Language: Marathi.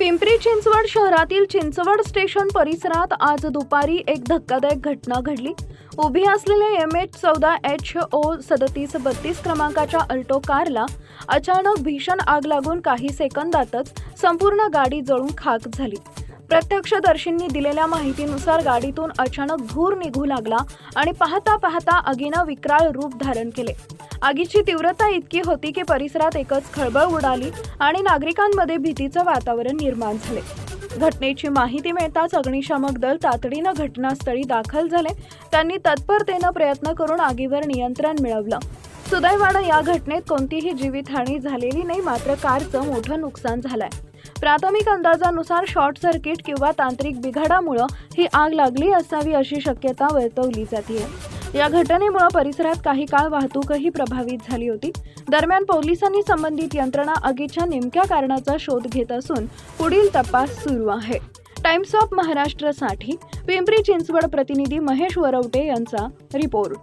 पिंपरी चिंचवड शहरातील चिंचवड स्टेशन परिसरात आज दुपारी एक धक्कादायक घटना घडली। उभी असलेल्या MH14HO 3732 क्रमांकाच्या अल्टो कारला अचानक भीषण आग लागून काही सेकंदातच संपूर्ण गाडी जळून खाक झाली। प्रत्यक्षदर्शींनी दिलेल्या माहितीनुसार गाडीतून अचानक धूर निघू लागला आणि पाहता पाहता आगीने विक्राळ रूप धारण केले। आगीची तीव्रता इतकी होती की परिसरात एकच खळबळ उडाली आणि नागरिकांमध्ये भीतीचे वातावरण निर्माण झाले। घटनेची माहिती मिळताच अग्निशामक दल तातडीने घटनास्थळी दाखल झाले। त्यांनी तत्परतेने प्रयत्न करून आगीवर नियंत्रण मिळवलं। सुदैवाने या घटनेत कोणतीही जीवितहानी झालेली नाही, मात्र कारचं मोठं नुकसान झालंय। प्राथमिक अंदाजानुसार शॉर्ट सर्किट किंवा तांत्रिक बिघाडामुळे ही आग लागली असावी अशी शक्यता वर्तवली जाते। या घटनेमुळे परिसरात काही काळ वाहतूकही प्रभावित झाली होती। दरम्यान पोलिसांनी संबंधित यंत्रणा आगीच्या नेमक्या कारणाचा शोध घेत असून पुढील तपास सुरू आहे। टाइम्स ऑफ महाराष्ट्रसाठी पिंपरी चिंचवड प्रतिनिधी महेश वरवटे यांचा रिपोर्ट।